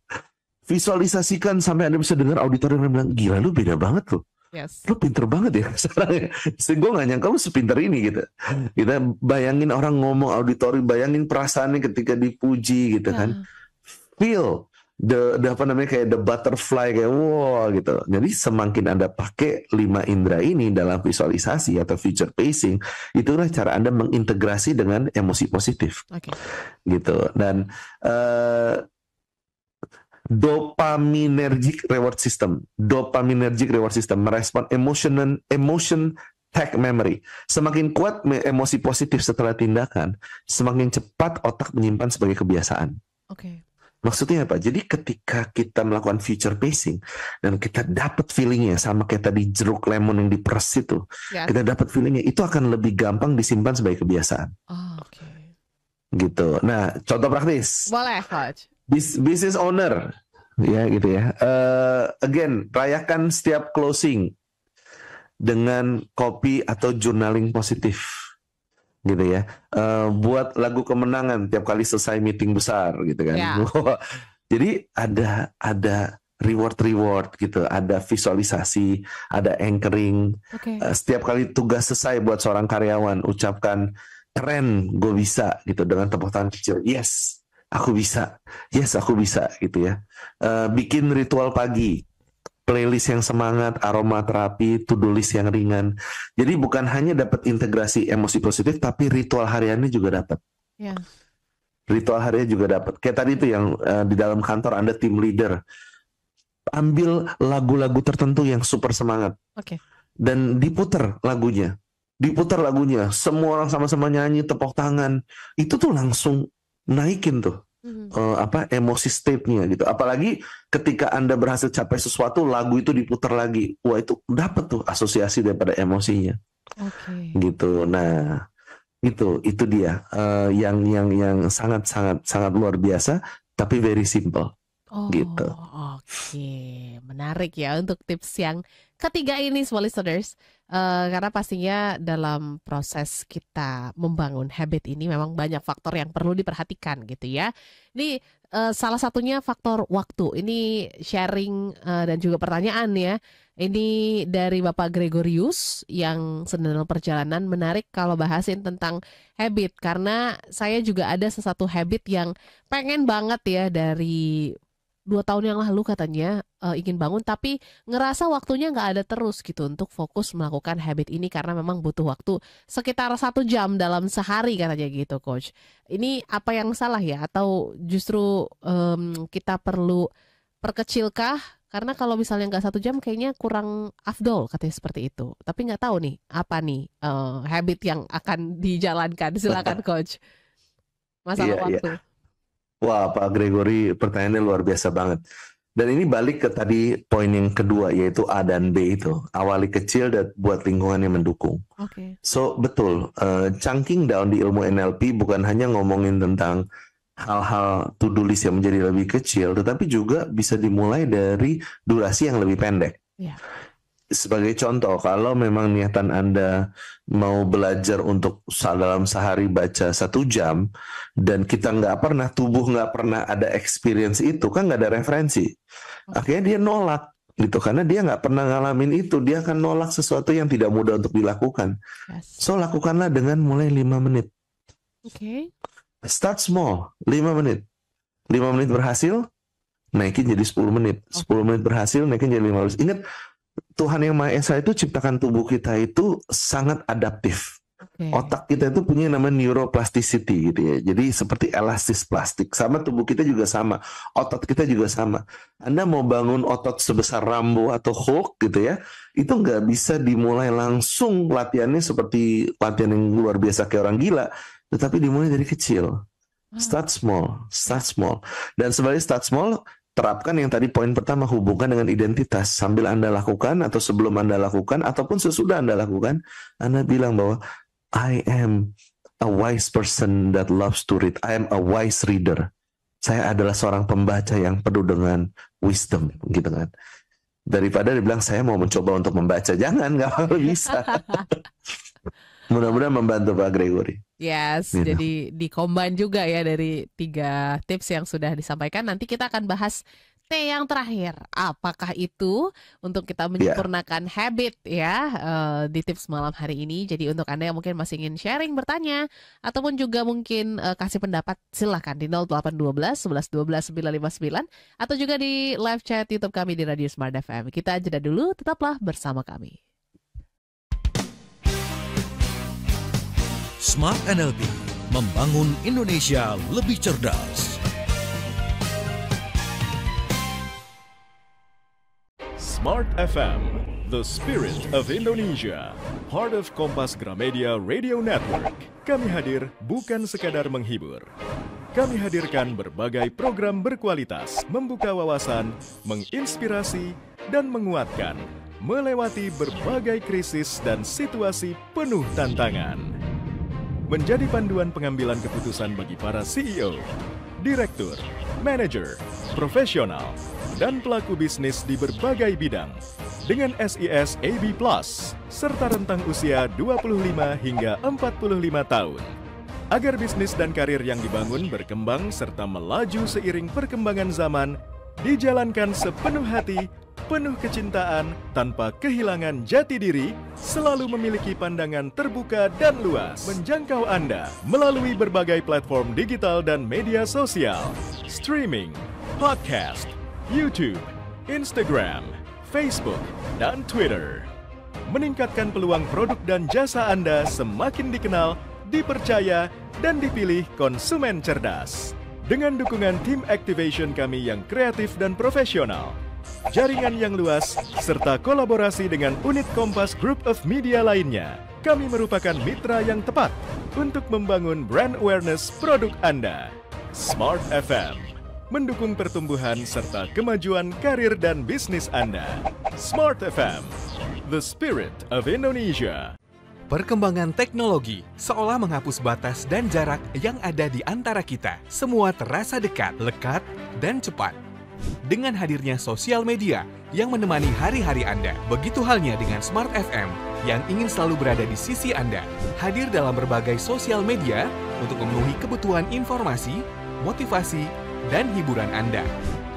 C: Visualisasikan sampai Anda bisa dengar auditorium yang bilang, gila lu beda banget loh. Lu pinter banget ya. Gue gak nyangka lu sepinter ini gitu. Kita bayangin orang ngomong auditorium, bayangin perasaannya ketika dipuji gitu kan. Feel the apa namanya, kayak the butterfly, kayak wow gitu. Jadi semakin Anda pakai 5 indera ini dalam visualisasi atau future pacing, itulah cara Anda mengintegrasi dengan emosi positif. Gitu. Dan dopaminergic reward system merespon emotion tag memory. Semakin kuat emosi positif setelah tindakan, semakin cepat otak menyimpan sebagai kebiasaan. Maksudnya apa? Jadi ketika kita melakukan future pacing dan kita dapat feelingnya, sama kayak tadi jeruk lemon yang diperes itu, kita dapat feelingnya, itu akan lebih gampang disimpan sebagai kebiasaan. Gitu. Nah, contoh praktis.
B: Boleh, Coach.
C: Business owner, ya gitu ya. Again, rayakan setiap closing dengan kopi atau journaling positif, gitu ya. Buat lagu kemenangan tiap kali selesai meeting besar, gitu kan. Jadi ada reward gitu, ada visualisasi, ada anchoring. Setiap kali tugas selesai buat seorang karyawan, ucapkan keren, gue bisa, gitu, dengan tepuk tangan kecil. Yes, aku bisa. Yes, aku bisa, gitu ya. Bikin ritual pagi, playlist yang semangat, aroma terapi, to-do list yang ringan. Jadi bukan hanya dapat integrasi emosi positif, tapi ritual hariannya juga dapat. Ritual hariannya juga dapat. Kayak tadi itu yang di dalam kantor Anda tim leader, ambil lagu-lagu tertentu yang super semangat, dan diputar lagunya. Semua orang sama-sama nyanyi, tepuk tangan. Itu tuh langsung naikin tuh emosi state-nya gitu. Apalagi ketika Anda berhasil capai sesuatu, lagu itu diputar lagi. Wah, itu dapat tuh asosiasi daripada emosinya. Gitu. Nah, itu dia yang sangat luar biasa, tapi very simple. Gitu.
B: Menarik ya untuk tips yang ketiga ini, small listeners. Karena pastinya dalam proses kita membangun habit ini memang banyak faktor yang perlu diperhatikan gitu ya. Ini salah satunya faktor waktu. Ini sharing dan juga pertanyaan ya. Ini dari Bapak Gregorius yang sedang perjalanan. Menarik kalau bahasin tentang habit, karena saya juga ada sesuatu habit yang pengen banget ya dari 2 tahun yang lalu katanya ingin bangun, tapi ngerasa waktunya nggak ada terus gitu untuk fokus melakukan habit ini, karena memang butuh waktu sekitar 1 jam dalam sehari katanya gitu, Coach. Ini apa yang salah ya? Atau justru kita perlu perkecilkah? Karena kalau misalnya nggak 1 jam kayaknya kurang afdol katanya seperti itu. Tapi nggak tahu nih apa nih habit yang akan dijalankan. Silakan, Coach. Masalah waktu.
C: Wah, Pak Gregory, pertanyaannya luar biasa banget. Dan ini balik ke tadi poin yang kedua, yaitu A dan B itu. Awali kecil dan buat lingkungan yang mendukung. So, betul. Chunking down di ilmu NLP bukan hanya ngomongin tentang hal-hal to-do list yang menjadi lebih kecil, tetapi juga bisa dimulai dari durasi yang lebih pendek. Sebagai contoh, kalau memang niatan Anda mau belajar untuk dalam sehari baca 1 jam, dan kita tubuh nggak pernah ada experience itu, kan nggak ada referensi. Akhirnya dia nolak gitu, karena dia nggak pernah ngalamin itu, dia akan nolak sesuatu yang tidak mudah untuk dilakukan. So, lakukanlah dengan mulai 5 menit. Start small, 5 menit. 5 menit berhasil, naikin jadi 10 menit. 10 menit berhasil, naikin jadi 15. Ingat, Tuhan Yang Maha Esa itu ciptakan tubuh kita itu sangat adaptif. Otak kita itu punya namanya neuroplasticity gitu ya. Jadi seperti elastis plastik. Sama tubuh kita juga sama. Otot kita juga sama. Anda mau bangun otot sebesar Rambo atau Hulk gitu ya, itu nggak bisa dimulai langsung latihannya seperti latihan yang luar biasa kayak orang gila. Tetapi dimulai dari kecil. Start small. Dan sebagai start small, terapkan yang tadi poin pertama, hubungkan dengan identitas. Sambil Anda lakukan atau sebelum Anda lakukan ataupun sesudah Anda lakukan, Anda bilang bahwa I am a wise person that loves to read. I am a wise reader. Saya adalah seorang pembaca yang penuh dengan wisdom, gitu kan. Daripada dibilang saya mau mencoba untuk membaca, jangan, nggak bakal bisa. Mudah-mudahan membantu Pak Gregory.
B: Yes,
C: Gitu.
B: jadi di-combine juga ya dari 3 tips yang sudah disampaikan. Nanti kita akan bahas T yang terakhir. Apakah itu untuk kita menyempurnakan habit ya di tips malam hari ini. Jadi untuk Anda yang mungkin masih ingin sharing, bertanya, ataupun juga mungkin kasih pendapat, silahkan di 0812 11 12 959 atau juga di live chat YouTube kami di Radio Smart FM. Kita jeda dulu, tetaplah bersama kami.
A: Smart NLP, membangun Indonesia lebih cerdas.
D: Smart FM, the spirit of Indonesia, part of Kompas Gramedia Radio Network. Kami hadir bukan sekadar menghibur. Kami hadirkan berbagai program berkualitas, membuka wawasan, menginspirasi, dan menguatkan, melewati berbagai krisis dan situasi penuh tantangan. Menjadi panduan pengambilan keputusan bagi para CEO, direktur, manajer, profesional, dan pelaku bisnis di berbagai bidang dengan SIS AB+, serta rentang usia 25 hingga 45 tahun. Agar bisnis dan karir yang dibangun berkembang serta melaju seiring perkembangan zaman, dijalankan sepenuh hati, penuh kecintaan, tanpa kehilangan jati diri, selalu memiliki pandangan terbuka dan luas, menjangkau Anda melalui berbagai platform digital dan media sosial, streaming, podcast, YouTube, Instagram, Facebook, dan Twitter. Meningkatkan peluang produk dan jasa Anda semakin dikenal, dipercaya, dan dipilih konsumen cerdas. Dengan dukungan tim activation kami yang kreatif dan profesional, jaringan yang luas, serta kolaborasi dengan unit Kompas Group of Media lainnya, kami merupakan mitra yang tepat untuk membangun brand awareness produk Anda. Smart FM, mendukung pertumbuhan serta kemajuan karir dan bisnis Anda. Smart FM, the spirit of Indonesia.
E: Perkembangan teknologi seolah menghapus batas dan jarak yang ada di antara kita. Semua terasa dekat, lekat, dan cepat. Dengan hadirnya sosial media yang menemani hari-hari Anda, begitu halnya dengan Smart FM yang ingin selalu berada di sisi Anda. Hadir dalam berbagai sosial media untuk memenuhi kebutuhan informasi, motivasi, dan hiburan Anda.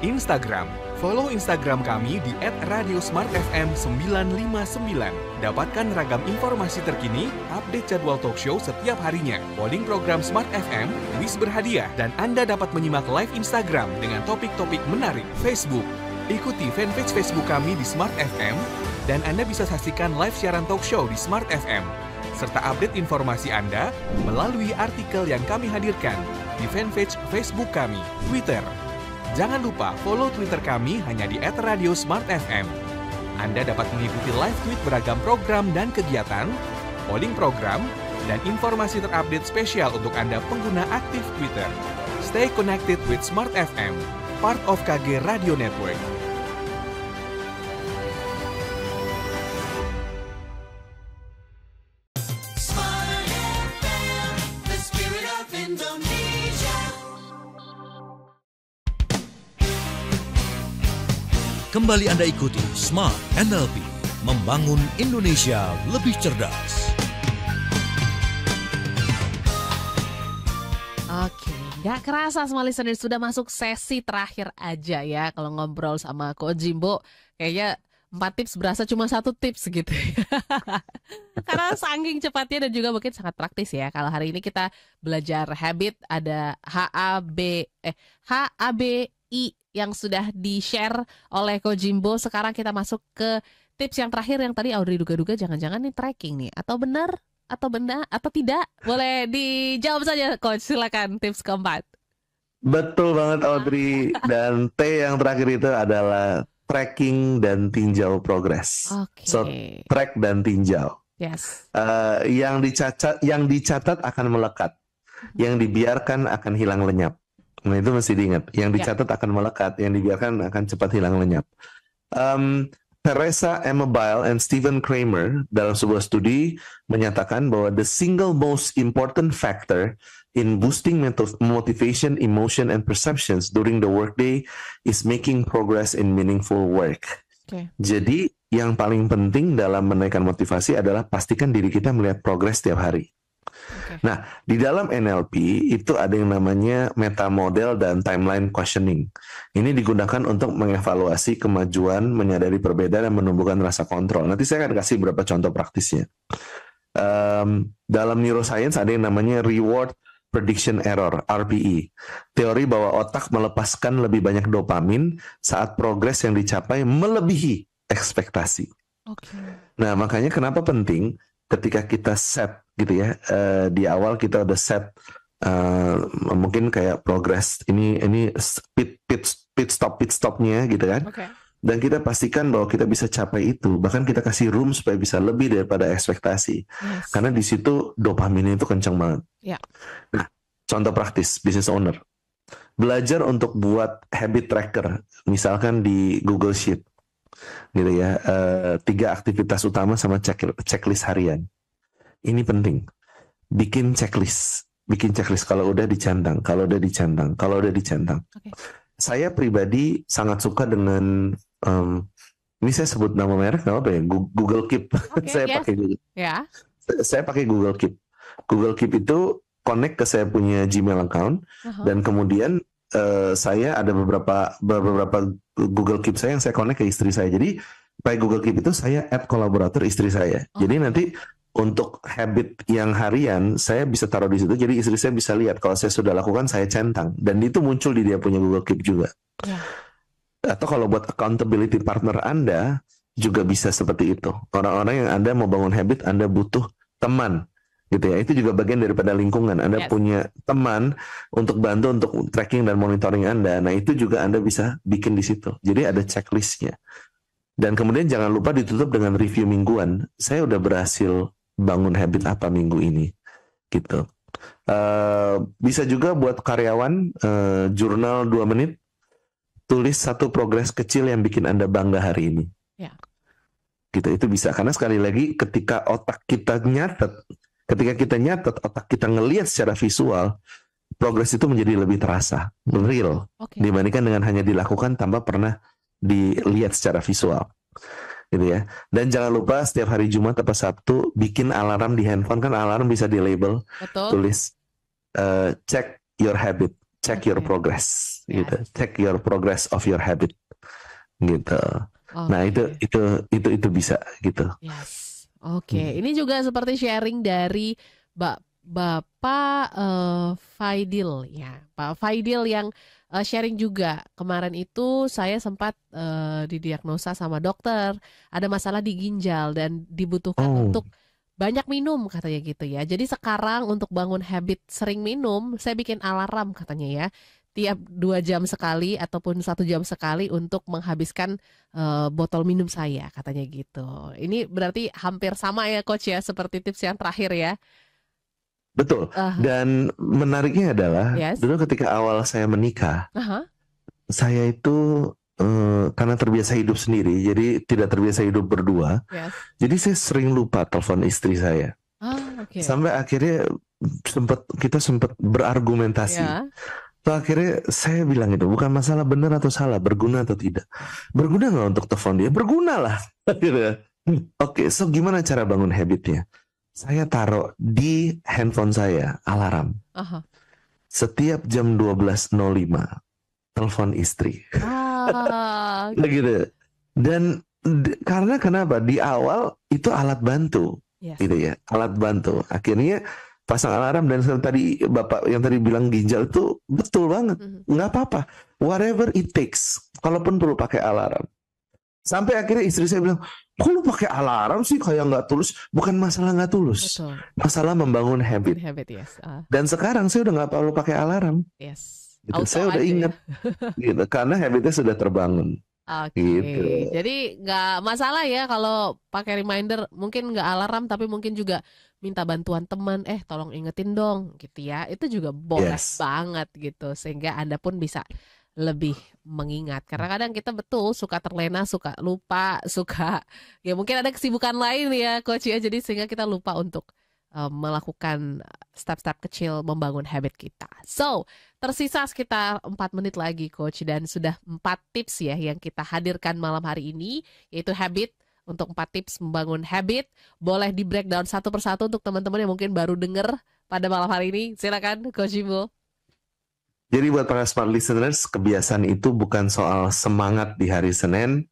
E: Instagram, follow Instagram kami di @radiosmartfm959. Dapatkan ragam informasi terkini, update jadwal talk show setiap harinya, polling program Smart FM, kuis berhadiah, dan Anda dapat menyimak live Instagram dengan topik-topik menarik. Facebook, ikuti fanpage Facebook kami di Smart FM, dan Anda bisa saksikan live siaran talk show di Smart FM, serta update informasi Anda melalui artikel yang kami hadirkan di fanpage Facebook kami. Twitter, jangan lupa follow Twitter kami hanya di @radiosmartfm. Anda dapat mengikuti live tweet beragam program dan kegiatan, polling program, dan informasi terupdate spesial untuk Anda pengguna aktif Twitter. Stay connected with Smart FM, part of KG Radio Network.
A: Kembali Anda ikuti Smart NLP, membangun Indonesia lebih cerdas.
B: Oke, nggak kerasa semua listeners sudah masuk sesi terakhir aja ya. Kalau ngobrol sama Coach Jimbo, kayaknya 4 tips berasa cuma 1 tips gitu. Karena saking cepatnya dan juga mungkin sangat praktis ya. Kalau hari ini kita belajar habit, ada HABI yang sudah di-share oleh Coach Jimbo. Sekarang kita masuk ke tips yang terakhir yang tadi Audrey duga-duga jangan-jangan nih tracking nih. Atau benar, atau benda, atau tidak? Boleh dijawab saja Coach, silakan tips keempat.
C: Betul banget Audrey. Dan T yang terakhir itu adalah tracking dan tinjau progres.
B: Oke.
C: So, track dan tinjau.
B: Yes.
C: Yang dicatat akan melekat. Yang dibiarkan akan hilang lenyap. Nah, itu mesti diingat. Yang dicatat akan melekat, yang dibiarkan akan cepat hilang lenyap. Teresa Amabile and Stephen Kramer dalam sebuah studi menyatakan bahwa the single most important factor in boosting motivation, emotion, and perceptions during the workday is making progress in meaningful work. Jadi yang paling penting dalam menaikkan motivasi adalah pastikan diri kita melihat progres setiap hari. Nah, di dalam NLP itu ada yang namanya meta model dan timeline questioning. Ini digunakan untuk mengevaluasi kemajuan, menyadari perbedaan, dan menumbuhkan rasa kontrol. Nanti saya akan kasih beberapa contoh praktisnya. Dalam neuroscience ada yang namanya reward prediction error, RPE. Teori bahwa otak melepaskan lebih banyak dopamin saat progres yang dicapai melebihi ekspektasi. Nah, makanya kenapa penting ketika kita set gitu ya, di awal kita udah set mungkin kayak progress ini pit stopnya gitu kan, dan kita pastikan bahwa kita bisa capai itu, bahkan kita kasih room supaya bisa lebih daripada ekspektasi, karena di situ dopaminnya itu kencang banget. Nah, contoh praktis business owner belajar untuk buat habit tracker, misalkan di Google Sheet gitu ya, 3 aktivitas utama sama checklist harian. Ini penting. Bikin checklist kalau udah dicentang. Saya pribadi sangat suka dengan ini saya sebut nama merek, nama apa ya? Google Keep. Saya pakai Google. Saya pakai Google Keep. Google Keep itu connect ke saya punya Gmail account, dan kemudian saya ada beberapa Google Keep saya yang saya connect ke istri saya. Jadi pakai Google Keep itu saya add kolaborator istri saya. Jadi nanti untuk habit yang harian saya bisa taruh di situ. Jadi istri saya bisa lihat kalau saya sudah lakukan, saya centang, dan itu muncul di dia punya Google Keep juga. Atau kalau buat accountability partner Anda juga bisa seperti itu. Orang-orang yang Anda mau bangun habit, Anda butuh teman gitu ya. Itu juga bagian daripada lingkungan. Anda punya teman untuk bantu untuk tracking dan monitoring Anda. Nah, itu juga Anda bisa bikin di situ. Jadi ada checklistnya. Dan kemudian jangan lupa ditutup dengan review mingguan. Saya udah berhasil bangun habit apa minggu ini gitu. Bisa juga buat karyawan, jurnal 2 menit, tulis 1 progres kecil yang bikin Anda bangga hari ini. Gitu, itu bisa. Karena sekali lagi ketika kita nyatet, otak kita ngelihat secara visual, progres itu menjadi lebih terasa, real, dibandingkan dengan hanya dilakukan tanpa pernah dilihat secara visual. Gitu ya. Dan jangan lupa setiap hari Jumat atau Sabtu bikin alarm di handphone, kan alarm bisa di label, tulis check your habit, check your progress, gitu. Check your progress of your habit, gitu. Nah itu bisa gitu.
B: Ini juga seperti sharing dari Bapak Faidil ya, Pak Faidil yang sharing juga. Kemarin itu saya sempat didiagnosa sama dokter ada masalah di ginjal dan dibutuhkan untuk banyak minum katanya gitu ya. Jadi sekarang untuk bangun habit sering minum, saya bikin alarm katanya ya. Tiap 2 jam sekali ataupun 1 jam sekali untuk menghabiskan botol minum saya katanya gitu. Ini berarti hampir sama ya Coach ya, seperti tips yang terakhir ya.
C: Betul. Dan menariknya adalah dulu ketika awal saya menikah, saya itu karena terbiasa hidup sendiri, jadi tidak terbiasa hidup berdua. Jadi saya sering lupa telepon istri saya. Sampai akhirnya kita sempat berargumentasi. So, akhirnya saya bilang itu bukan masalah benar atau salah, berguna atau tidak. Berguna nggak untuk telepon dia? Berguna lah. So gimana cara bangun habitnya? Saya taruh di handphone saya alarm. Setiap jam 12.05 telepon istri. Gitu. Dan karena kenapa? Di awal itu alat bantu, gitu ya, alat bantu. Akhirnya pasang alarm, dan tadi Bapak yang tadi bilang ginjal itu betul banget. Nggak apa-apa, whatever it takes. Kalaupun perlu pakai alarm. Sampai akhirnya istri saya bilang, kok lu pakai alarm sih kayak nggak tulus? Bukan masalah nggak tulus, masalah membangun habit. Dan sekarang saya udah nggak perlu pakai alarm. Gitu. Saya udah ingat, gitu, karena habitnya sudah terbangun. Gitu.
B: Jadi nggak masalah ya kalau pakai reminder, mungkin nggak alarm tapi mungkin juga minta bantuan teman, tolong ingetin dong gitu ya. Itu juga boleh
C: Yes.
B: banget gitu, sehingga Anda pun bisa lebih mengingat. Karena kadang kita betul suka terlena, suka lupa, suka ya mungkin ada kesibukan lain ya Coach ya. Jadi sehingga kita lupa untuk melakukan step-step kecil membangun habit kita. So, tersisa sekitar 4 menit lagi Coach, dan sudah 4 tips ya yang kita hadirkan malam hari ini, yaitu habit. Untuk 4 tips membangun habit. Boleh di breakdown satu persatu untuk teman-teman yang mungkin baru dengar pada malam hari ini. Silakan Coach Jimbo.
C: Jadi buat para smart listeners, kebiasaan itu bukan soal semangat di hari Senin,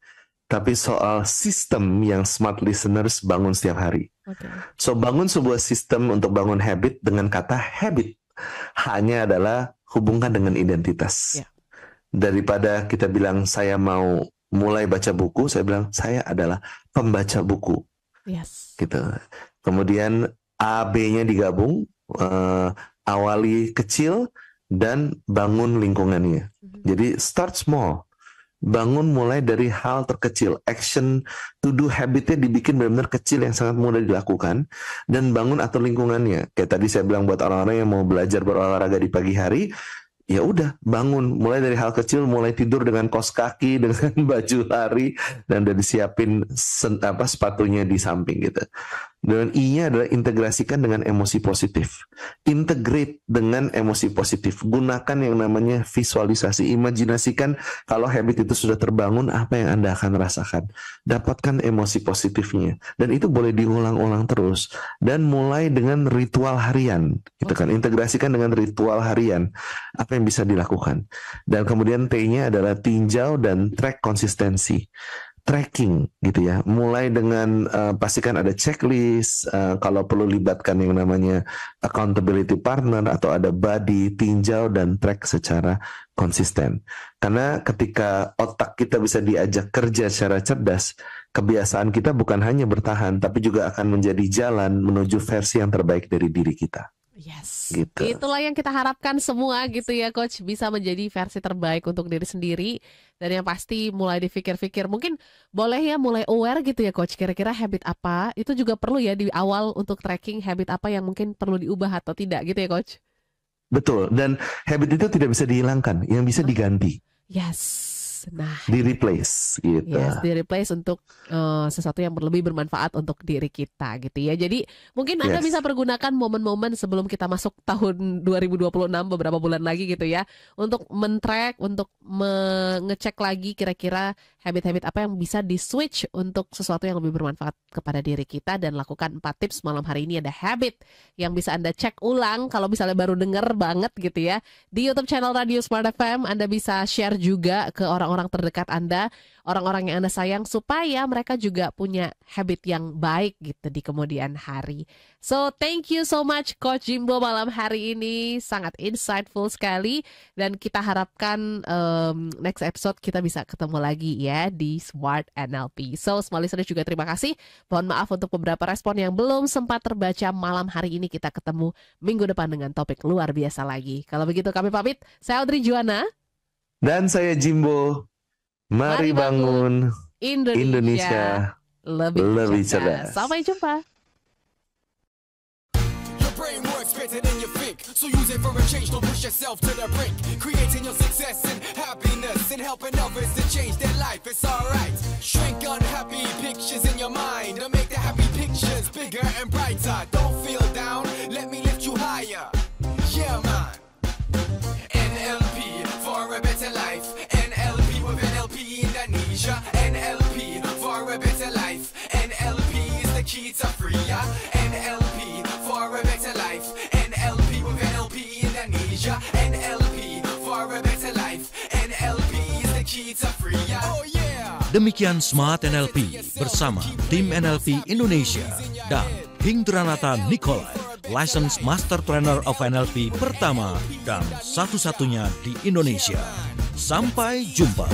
C: tapi soal sistem yang smart listeners bangun setiap hari.
B: Okay.
C: So, bangun sebuah sistem untuk bangun habit dengan kata habit hanya adalah hubungkan dengan identitas.
B: Yeah.
C: Daripada kita bilang saya mau mulai baca buku, saya bilang saya adalah pembaca buku.
B: Yes.
C: Gitu. Kemudian A, B-nya digabung, awali kecil dan bangun lingkungannya. Jadi start small. Bangun mulai dari hal terkecil. Action to do habitnya dibikin benar-benar kecil yang sangat mudah dilakukan. Dan bangun atur lingkungannya. Kayak tadi saya bilang buat orang-orang yang mau belajar berolahraga di pagi hari, ya udah bangun. Mulai dari hal kecil, mulai tidur dengan kaos kaki, dengan baju lari, dan udah disiapin sepatunya di samping gitu. Dan I-nya adalah integrasikan dengan emosi positif. Integrate dengan emosi positif. Gunakan yang namanya visualisasi. Imajinasikan kalau habit itu sudah terbangun, apa yang Anda akan rasakan. Dapatkan emosi positifnya. Dan itu boleh diulang-ulang terus. Dan mulai dengan ritual harian. Gitu kan. Integrasikan dengan ritual harian. Apa yang bisa dilakukan. Dan kemudian T-nya adalah tinjau dan track konsistensi. Tracking gitu ya, mulai dengan pastikan ada checklist, kalau perlu libatkan yang namanya accountability partner atau ada buddy, tinjau dan track secara konsisten. Karena ketika otak kita bisa diajak kerja secara cerdas, kebiasaan kita bukan hanya bertahan, tapi juga akan menjadi jalan menuju versi yang terbaik dari diri kita.
B: Yes,
C: gitu.
B: Itulah yang kita harapkan semua gitu ya Coach, bisa menjadi versi terbaik untuk diri sendiri. Dan yang pasti mulai dipikir-pikir, mungkin boleh ya mulai aware gitu ya Coach, kira-kira habit apa, itu juga perlu ya di awal untuk tracking habit apa yang mungkin perlu diubah atau tidak gitu ya Coach.
C: Betul, dan habit itu tidak bisa dihilangkan, yang bisa diganti.
B: Yes. Nah,
C: di replace gitu.
B: Yes, di replace untuk sesuatu yang lebih bermanfaat untuk diri kita gitu ya. Jadi mungkin Anda bisa pergunakan momen-momen sebelum kita masuk tahun 2026 beberapa bulan lagi gitu ya, untuk men-track, untuk mengecek lagi kira-kira habit-habit apa yang bisa di-switch untuk sesuatu yang lebih bermanfaat kepada diri kita, dan lakukan 4 tips malam hari ini. Ada habit yang bisa Anda cek ulang kalau misalnya baru denger banget gitu ya. Di YouTube channel Radio Smart FM Anda bisa share juga ke orang-orang terdekat Anda, orang-orang yang Anda sayang, supaya mereka juga punya habit yang baik gitu di kemudian hari. So, thank you so much Coach Jimbo malam hari ini, sangat insightful sekali, dan kita harapkan next episode kita bisa ketemu lagi ya di Smart NLP. So, semua listeners juga terima kasih. Mohon maaf untuk beberapa respon yang belum sempat terbaca malam hari ini. Kita ketemu minggu depan dengan topik luar biasa lagi. Kalau begitu kami pamit. Saya Audrey Juwana.
C: Dan saya Jimbo. Mari bangun Indonesia lebih cerdas.
B: Sampai jumpa.
F: Brain works better than you think, so use it for a change. Don't push yourself to the brink. Creating your success and happiness, and helping others to change their life. It's alright. Shrink unhappy pictures in your mind, to make the happy pictures bigger and brighter. Don't feel down, let me lift you higher. Yeah man. NLP for a better life. NLP with NLP Indonesia. NLP for a better life. NLP is the key to free ya. NLP for a better life. NLP with NLP Indonesia. NLP for a better life. NLP is the key to free ya. Oh yeah.
A: Demikian Smart NLP bersama tim NLP Indonesia dan Hindranata Nikolai, Licensed Master Trainer of NLP pertama dan satu-satunya di Indonesia. Sampai jumpa.